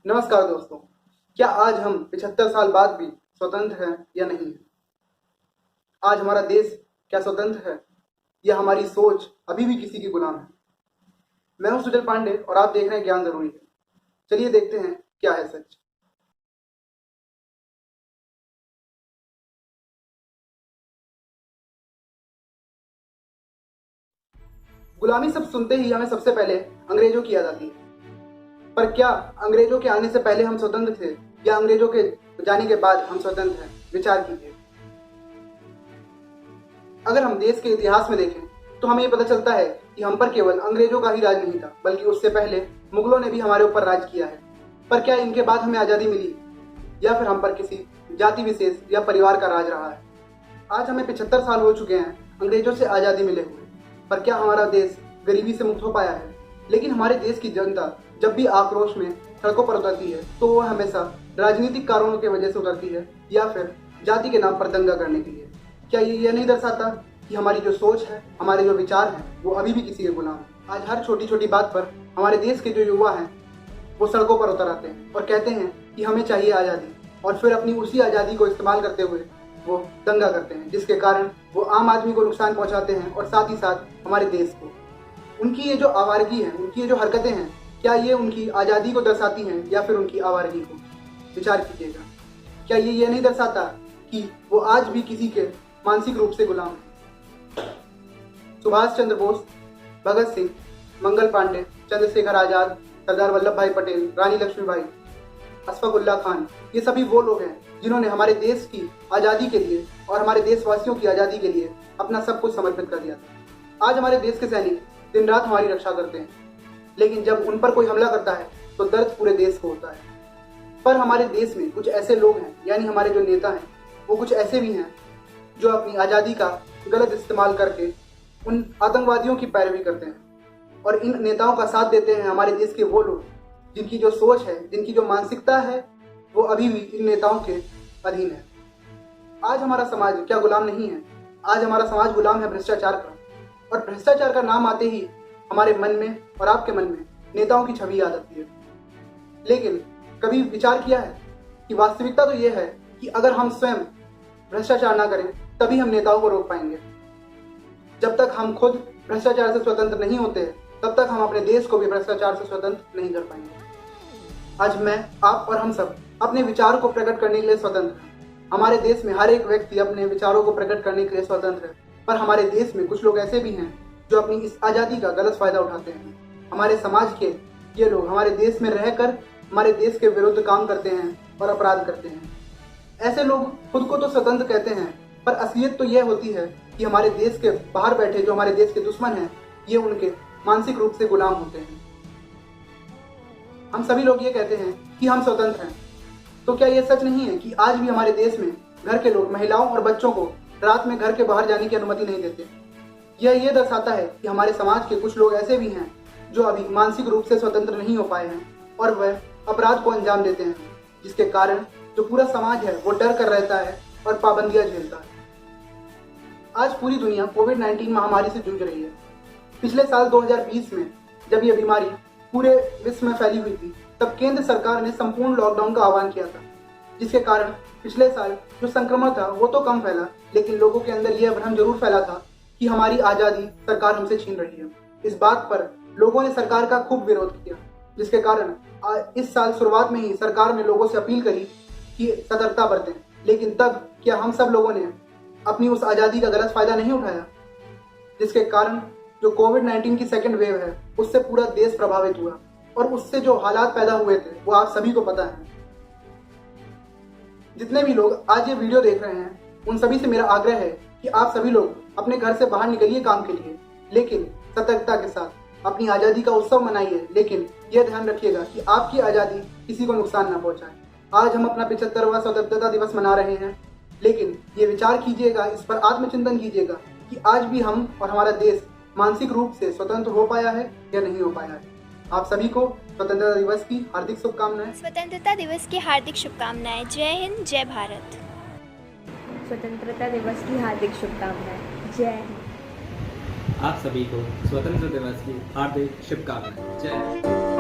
नमस्कार दोस्तों। क्या आज हम 75 साल बाद भी स्वतंत्र हैं या नहीं हैं? आज हमारा देश क्या स्वतंत्र है या हमारी सोच अभी भी किसी की गुलाम है? मैं हूं सुजल पांडे और आप देख रहे हैं ज्ञान जरूरी है। चलिए देखते हैं क्या है सच। गुलामी सब सुनते ही हमें सबसे पहले अंग्रेजों की याद आती है। पर क्या अंग्रेजों के आने से पहले हम स्वतंत्र थे या अंग्रेजों के जाने के बाद हम स्वतंत्र हैं? विचार कीजिए। अगर हम देश के इतिहास में देखें तो हमें ये पता चलता है कि हम पर केवल अंग्रेजों का ही राज नहीं था, बल्कि उससे पहले मुगलों ने भी हमारे ऊपर राज किया है। पर क्या इनके बाद हमें आज़ादी मिली या फिर हम पर किसी जाति विशेष या परिवार का राज रहा है? आज हमें 75 साल हो चुके हैं अंग्रेजों से आज़ादी मिले हुए, पर क्या हमारा देश गरीबी से मुक्त हो पाया है? लेकिन हमारे देश की जनता जब भी आक्रोश में सड़कों पर उतरती है तो वह हमेशा राजनीतिक कारणों की वजह से उतरती है या फिर जाति के नाम पर दंगा करने के लिए। क्या ये नहीं दर्शाता कि हमारी जो सोच है, हमारे जो विचार हैं, वो अभी भी किसी के गुलाम है? आज हर छोटी छोटी बात पर हमारे देश के जो युवा हैं वो सड़कों पर उतर आते हैं और कहते हैं कि हमें चाहिए आज़ादी, और फिर अपनी उसी आज़ादी को इस्तेमाल करते हुए वो दंगा करते हैं, जिसके कारण वो आम आदमी को नुकसान पहुंचाते हैं और साथ ही साथ हमारे देश को। उनकी ये जो आवारगी है, उनकी ये जो हरकतें हैं, क्या ये उनकी आज़ादी को दर्शाती हैं या फिर उनकी आवारगी को? विचार कीजिएगा। क्या ये नहीं दर्शाता कि वो आज भी किसी के मानसिक रूप से गुलाम है? सुभाष चंद्र बोस, भगत सिंह, मंगल पांडे, चंद्रशेखर आजाद, सरदार वल्लभ भाई पटेल, रानी लक्ष्मीबाई, अशफाक उल्लाह खान, ये सभी वो लोग हैं जिन्होंने हमारे देश की आज़ादी के लिए और हमारे देशवासियों की आज़ादी के लिए अपना सब कुछ समर्पित कर दिया था। आज हमारे देश के सैनिक दिन रात हमारी रक्षा करते हैं, लेकिन जब उन पर कोई हमला करता है तो दर्द पूरे देश को होता है। पर हमारे देश में कुछ ऐसे लोग हैं, यानी हमारे जो नेता हैं, वो कुछ ऐसे भी हैं जो अपनी आज़ादी का गलत इस्तेमाल करके उन आतंकवादियों की पैरवी करते हैं। और इन नेताओं का साथ देते हैं हमारे देश के वो लोग जिनकी जो सोच है, जिनकी जो मानसिकता है, वो अभी भी इन नेताओं के अधीन है। आज हमारा समाज क्या गुलाम नहीं है? आज हमारा समाज गुलाम है भ्रष्टाचार का, और भ्रष्टाचार का नाम आते ही हमारे मन में और आपके मन में नेताओं की छवि याद आती है। लेकिन कभी विचार किया है कि वास्तविकता तो ये है कि अगर हम स्वयं भ्रष्टाचार ना करें तभी हम नेताओं को रोक पाएंगे। जब तक हम खुद भ्रष्टाचार से स्वतंत्र नहीं होते तब तक हम अपने देश को भी भ्रष्टाचार से स्वतंत्र नहीं कर पाएंगे। आज मैं, आप और हम सब अपने विचारों को प्रकट करने के लिए स्वतंत्र हैं। हमारे देश में हर एक व्यक्ति अपने विचारों को प्रकट करने के लिए स्वतंत्र है, पर हमारे देश में कुछ लोग ऐसे भी हैं जो अपनी इस आज़ादी का गलत फायदा उठाते हैं। हमारे समाज के ये लोग हमारे देश में रहकर हमारे देश के विरुद्ध काम करते हैं और अपराध करते हैं। ऐसे लोग खुद को तो स्वतंत्र कहते हैं, पर असलियत तो यह होती है कि हमारे देश के बाहर बैठे जो हमारे देश के दुश्मन हैं, ये उनके मानसिक रूप से गुलाम होते हैं। हम सभी लोग ये कहते हैं कि हम स्वतंत्र हैं, तो क्या ये सच नहीं है कि आज भी हमारे देश में घर के लोग महिलाओं और बच्चों को रात में घर के बाहर जाने की अनुमति नहीं देते? यह ये दर्शाता है कि हमारे समाज के कुछ लोग ऐसे भी हैं जो अभी मानसिक रूप से स्वतंत्र नहीं हो पाए हैं और वह अपराध को अंजाम देते हैं, जिसके कारण जो पूरा समाज है वो डर कर रहता है और पाबंदियां झेलता है। आज पूरी दुनिया कोविड-19 महामारी से जूझ रही है। पिछले साल 2020 में जब यह बीमारी पूरे विश्व में फैली हुई थी, तब केंद्र सरकार ने संपूर्ण लॉकडाउन का आह्वान किया था, जिसके कारण पिछले साल जो संक्रमण था वो तो कम फैला, लेकिन लोगों के अंदर यह भ्रम जरूर फैला था कि हमारी आज़ादी सरकार हमसे छीन रही है। इस बात पर लोगों ने सरकार का खूब विरोध किया, जिसके कारण इस साल शुरुआत में ही सरकार ने लोगों से अपील करी कि सतर्कता बरतें। लेकिन तब क्या हम सब लोगों ने अपनी उस आज़ादी का गलत फायदा नहीं उठाया, जिसके कारण जो कोविड-19 की सेकेंड वेव है उससे पूरा देश प्रभावित हुआ, और उससे जो हालात पैदा हुए थे वो आप सभी को पता है। जितने भी लोग आज ये वीडियो देख रहे हैं उन सभी से मेरा आग्रह है कि आप सभी लोग अपने घर से बाहर निकलिए काम के लिए, लेकिन सतर्कता के साथ अपनी आज़ादी का उत्सव मनाइए। लेकिन यह ध्यान रखिएगा कि आपकी आज़ादी किसी को नुकसान ना पहुंचाए। आज हम अपना 75वां स्वतंत्रता दिवस मना रहे हैं, लेकिन ये विचार कीजिएगा, इस पर आत्मचिंतन कीजिएगा कि आज भी हम और हमारा देश मानसिक रूप से स्वतंत्र हो पाया है या नहीं हो पाया है। आप सभी को स्वतंत्रता दिवस की हार्दिक शुभकामनाएं। स्वतंत्रता दिवस की हार्दिक शुभकामनाएं। जय हिंद, जय भारत। स्वतंत्रता दिवस की हार्दिक शुभकामनाएं। जय हिंद। आप सभी को स्वतंत्रता दिवस की हार्दिक शुभकामनाएं। जय हिंद।